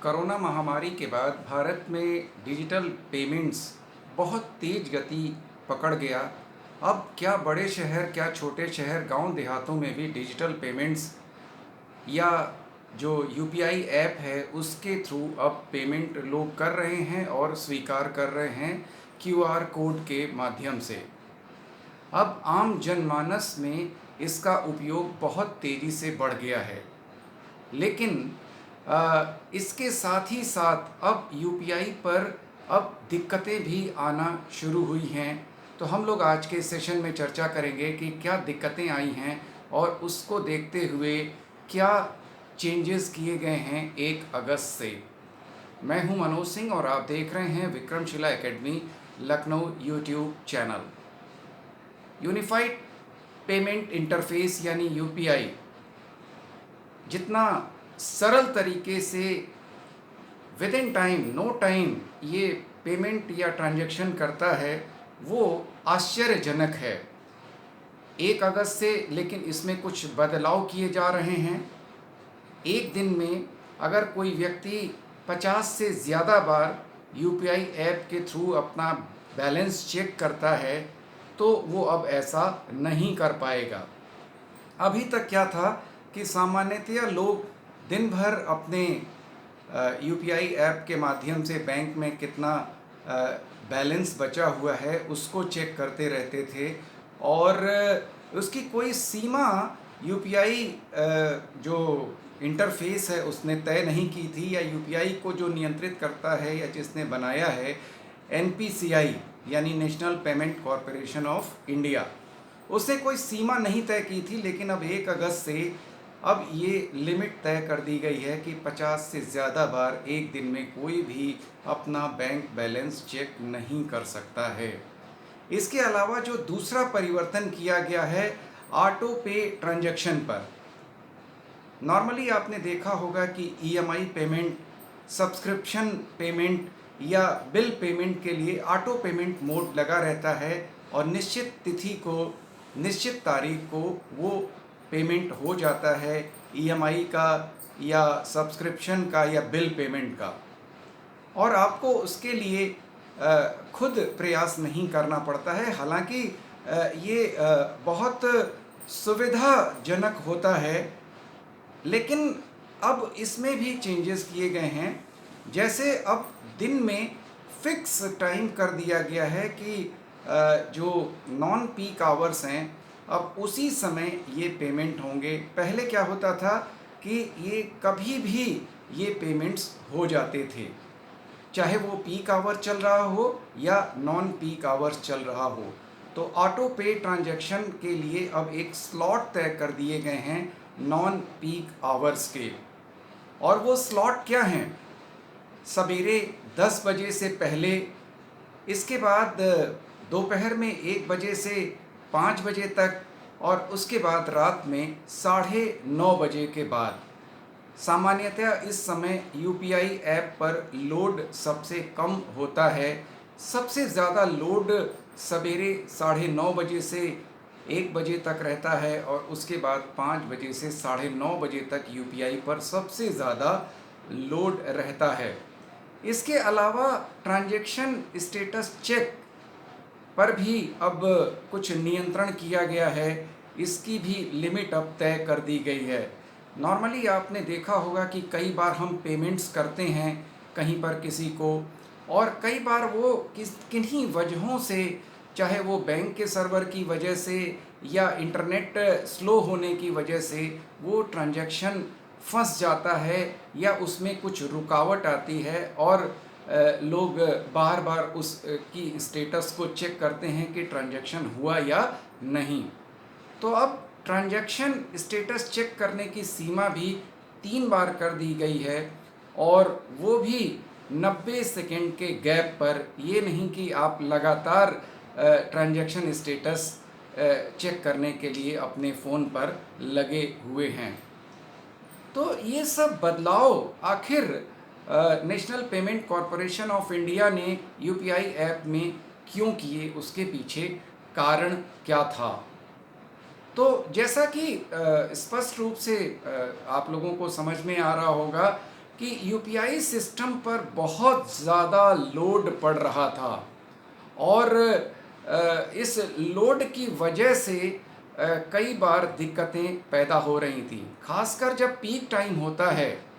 Corona महामारी के बाद भारत में डिजिटल पेमेंट्स बहुत तेज़ गति पकड़ गया। अब क्या बड़े शहर, क्या छोटे शहर, गांव देहातों में भी डिजिटल पेमेंट्स या जो यूपीआई ऐप है उसके थ्रू अब पेमेंट लोग कर रहे हैं और स्वीकार कर रहे हैं क्यूआर कोड के माध्यम से। अब आम जनमानस में इसका उपयोग बहुत तेज़ी से बढ़ गया है, लेकिन इसके साथ ही साथ अब यूपीआई पर अब दिक्कतें भी आना शुरू हुई हैं। तो हम लोग आज के सेशन में चर्चा करेंगे कि क्या दिक्कतें आई हैं और उसको देखते हुए क्या चेंजेस किए गए हैं 1 अगस्त से। मैं हूं मनोज सिंह और आप देख रहे हैं Vikramshila academy Lucknow YouTube channel. Unified payment interface यानी यूपीआई जितना सरल तरीके से within time, no time ये पेमेंट या ट्रांजैक्शन करता है, वो आश्चर्यजनक है। 1 अगस्त से लेकिन इसमें कुछ बदलाव किए जा रहे हैं। एक दिन में अगर कोई व्यक्ति 50 से ज़्यादा बार यूपीआई ऐप के थ्रू अपना बैलेंस चेक करता है तो वो अब ऐसा नहीं कर पाएगा। अभी तक क्या था कि सामान्यतया लोग दिन भर अपने यूपीआई ऐप के माध्यम से बैंक में कितना बैलेंस बचा हुआ है उसको चेक करते रहते थे और उसकी कोई सीमा यूपीआई जो इंटरफेस है उसने तय नहीं की थी, या यूपीआई को जो नियंत्रित करता है या जिसने बनाया है एनपीसीआई यानी national payment corporation of India, उसने कोई सीमा नहीं तय की थी। लेकिन अब 1 अगस्त से अब ये लिमिट तय कर दी गई है कि 50 से ज़्यादा बार एक दिन में कोई भी अपना बैंक बैलेंस चेक नहीं कर सकता है। इसके अलावा जो दूसरा परिवर्तन किया गया है ऑटो पे ट्रांजैक्शन पर। नॉर्मली आपने देखा होगा कि ईएमआई पेमेंट, सब्सक्रिप्शन पेमेंट या बिल पेमेंट के लिए ऑटो पेमेंट मोड लगा रहता है और निश्चित तिथि को, निश्चित तारीख को वो पेमेंट हो जाता है ईएमआई का या सब्सक्रिप्शन का या बिल पेमेंट का, और आपको उसके लिए खुद प्रयास नहीं करना पड़ता है। हालांकि ये बहुत सुविधाजनक होता है, लेकिन अब इसमें भी चेंजेस किए गए हैं। जैसे अब दिन में फिक्स टाइम कर दिया गया है कि जो नॉन पीक आवर्स हैं अब उसी समय ये पेमेंट होंगे। पहले क्या होता था कि ये कभी भी ये पेमेंट्स हो जाते थे, चाहे वो पीक आवर चल रहा हो या नॉन पीक आवर्स चल रहा हो। तो ऑटो पे ट्रांजैक्शन के लिए अब एक स्लॉट तय कर दिए गए हैं नॉन पीक आवर्स के, और वो स्लॉट क्या हैं? सवेरे 10 बजे से पहले, इसके बाद दोपहर में 1 बजे से 5 बजे तक, और उसके बाद रात में 9:30 बजे के बाद। सामान्यतः इस समय यूपीआई ऐप पर लोड सबसे कम होता है। सबसे ज़्यादा लोड सवेरे 9:30 बजे से 1 बजे तक रहता है और उसके बाद 5 बजे से 9:30 बजे तक यूपीआई पर सबसे ज़्यादा लोड रहता है। इसके अलावा ट्रांजैक्शन स्टेटस चेक पर भी अब कुछ नियंत्रण किया गया है। इसकी भी लिमिट अब तय कर दी गई है। नॉर्मली आपने देखा होगा कि कई बार हम पेमेंट्स करते हैं कहीं पर किसी को, और कई बार वो किन्हीं वजहों से, चाहे वो बैंक के सर्वर की वजह से या इंटरनेट स्लो होने की वजह से, वो ट्रांजैक्शन फंस जाता है या उसमें कुछ रुकावट आती है और लोग बार बार उस की स्टेटस को चेक करते हैं कि ट्रांजैक्शन हुआ या नहीं। तो अब ट्रांजैक्शन स्टेटस चेक करने की सीमा भी 3 बार कर दी गई है, और वो भी 90 सेकेंड के गैप पर। ये नहीं कि आप लगातार ट्रांजैक्शन स्टेटस चेक करने के लिए अपने फ़ोन पर लगे हुए हैं। तो ये सब बदलाव आखिर national payment corporation of India ने यूपीआई ऐप में क्यों किए, उसके पीछे कारण क्या था? तो जैसा कि स्पष्ट रूप से आप लोगों को समझ में आ रहा होगा कि यूपीआई सिस्टम पर बहुत ज़्यादा लोड पड़ रहा था और इस लोड की वजह से कई बार दिक्कतें पैदा हो रही थी, खासकर जब पीक टाइम होता है।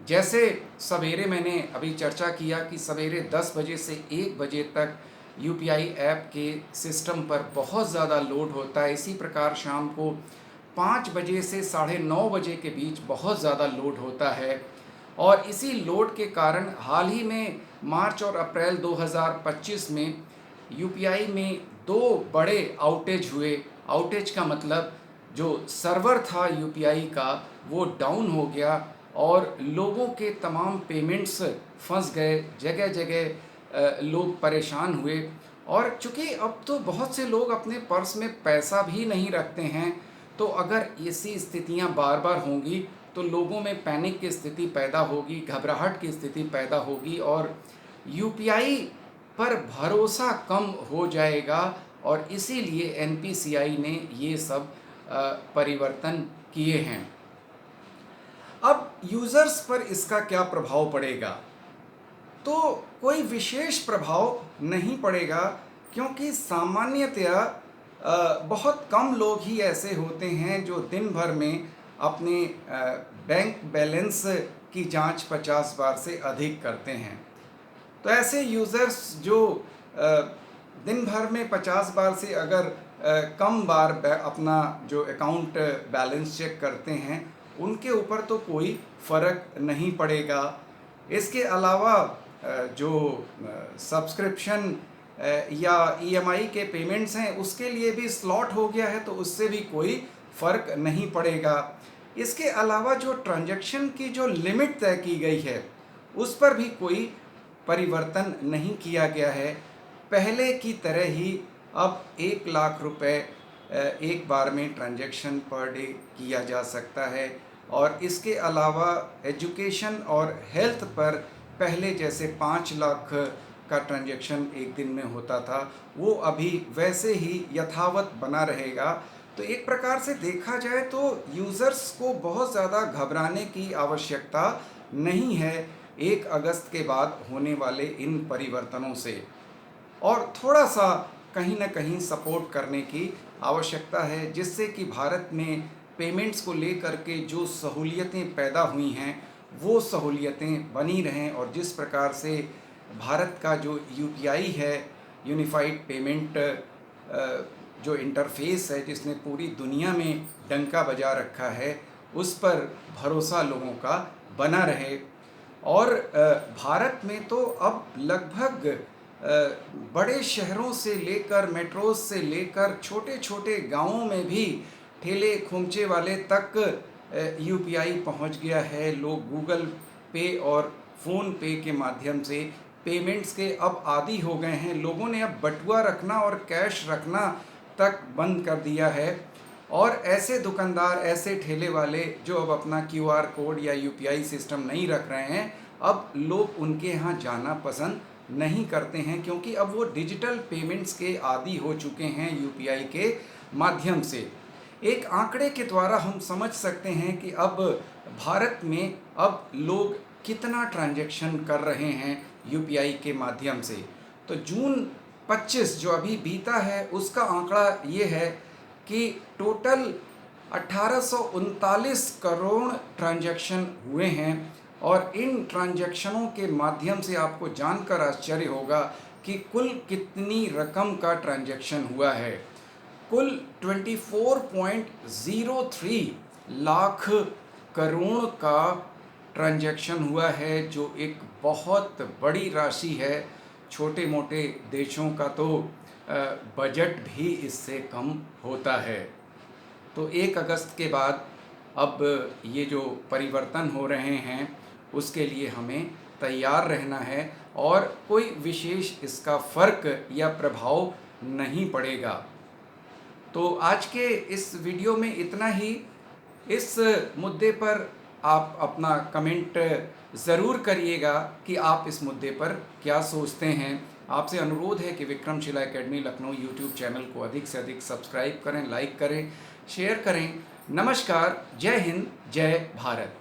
जैसे सवेरे मैंने अभी चर्चा किया कि सवेरे 10 बजे से 1 बजे तक यूपीआई ऐप के सिस्टम पर बहुत ज़्यादा लोड होता है। इसी प्रकार शाम को 5 बजे से 9:30 बजे के बीच बहुत ज़्यादा लोड होता है और इसी लोड के कारण हाल ही में मार्च और अप्रैल 2025 में यूपीआई में 2 बड़े आउटेज हुए। आउटेज का मतलब जो सर्वर था यूपीआई का वो डाउन हो गया और लोगों के तमाम पेमेंट्स फंस गए, जगह जगह लोग परेशान हुए। और चूँकि अब तो बहुत से लोग अपने पर्स में पैसा भी नहीं रखते हैं, तो अगर ऐसी स्थितियां बार बार होंगी तो लोगों में पैनिक की स्थिति पैदा होगी, घबराहट की स्थिति पैदा होगी और यूपीआई पर भरोसा कम हो जाएगा। और इसीलिए एनपीसीआई ने ये सब परिवर्तन किए हैं। अब यूज़र्स पर इसका क्या प्रभाव पड़ेगा? तो कोई विशेष प्रभाव नहीं पड़ेगा, क्योंकि सामान्यतया बहुत कम लोग ही ऐसे होते हैं जो दिन भर में अपने बैंक बैलेंस की जांच 50 बार से अधिक करते हैं। तो ऐसे यूज़र्स जो दिन भर में 50 बार से अगर कम बार अपना जो अकाउंट बैलेंस चेक करते हैं, उनके ऊपर तो कोई फ़र्क नहीं पड़ेगा। इसके अलावा जो सब्सक्रिप्शन या ईएमआई के पेमेंट्स हैं उसके लिए भी स्लॉट हो गया है, तो उससे भी कोई फ़र्क नहीं पड़ेगा। इसके अलावा जो ट्रांजैक्शन की जो लिमिट तय की गई है उस पर भी कोई परिवर्तन नहीं किया गया है। पहले की तरह ही अब 1 लाख रुपए एक बार में ट्रांजैक्शन पर डे किया जा सकता है। और इसके अलावा एजुकेशन और हेल्थ पर पहले जैसे 5 लाख का ट्रांजैक्शन एक दिन में होता था, वो अभी वैसे ही यथावत बना रहेगा। तो एक प्रकार से देखा जाए तो यूज़र्स को बहुत ज़्यादा घबराने की आवश्यकता नहीं है 1 अगस्त के बाद होने वाले इन परिवर्तनों से। और थोड़ा सा कहीं ना कहीं सपोर्ट करने की आवश्यकता है, जिससे कि भारत में पेमेंट्स को लेकर के जो सहूलियतें पैदा हुई हैं वो सहूलियतें बनी रहें। और जिस प्रकार से भारत का जो यूपीआई है, यूनिफाइड पेमेंट जो इंटरफेस है, जिसने पूरी दुनिया में डंका बजा रखा है, उस पर भरोसा लोगों का बना रहे। और भारत में तो अब लगभग बड़े शहरों से लेकर मेट्रोज से लेकर छोटे छोटे गांवों में भी ठेले खोमचे वाले तक यूपीआई पहुंच गया है। लोग गूगल पे और फ़ोन पे के माध्यम से पेमेंट्स के अब आदी हो गए हैं। लोगों ने अब बटुआ रखना और कैश रखना तक बंद कर दिया है। और ऐसे दुकानदार, ऐसे ठेले वाले जो अब अपना क्यूआर कोड या यूपीआई सिस्टम नहीं रख रहे हैं, अब लोग उनके यहाँ जाना पसंद नहीं करते हैं, क्योंकि अब वो डिजिटल पेमेंट्स के आदी हो चुके हैं यूपीआई के माध्यम से। एक आंकड़े के द्वारा हम समझ सकते हैं कि अब भारत में अब लोग कितना ट्रांजैक्शन कर रहे हैं यूपीआई के माध्यम से। तो जून 25 जो अभी बीता है उसका आंकड़ा ये है कि टोटल 1839 करोड़ ट्रांजैक्शन हुए हैं। और इन ट्रांजैक्शनों के माध्यम से आपको जानकर आश्चर्य होगा कि कुल कितनी रकम का ट्रांजैक्शन हुआ है। कुल 24.03 लाख करोड़ का ट्रांजैक्शन हुआ है, जो एक बहुत बड़ी राशि है। छोटे मोटे देशों का तो बजट भी इससे कम होता है। तो 1 अगस्त के बाद अब ये जो परिवर्तन हो रहे हैं उसके लिए हमें तैयार रहना है और कोई विशेष इसका फ़र्क या प्रभाव नहीं पड़ेगा। तो आज के इस वीडियो में इतना ही। इस मुद्दे पर आप अपना कमेंट ज़रूर करिएगा कि आप इस मुद्दे पर क्या सोचते हैं। आपसे अनुरोध है कि Vikramshila academy Lucknow YouTube channel को अधिक से अधिक सब्सक्राइब करें, लाइक करें, शेयर करें। नमस्कार, जय हिंद, जय भारत।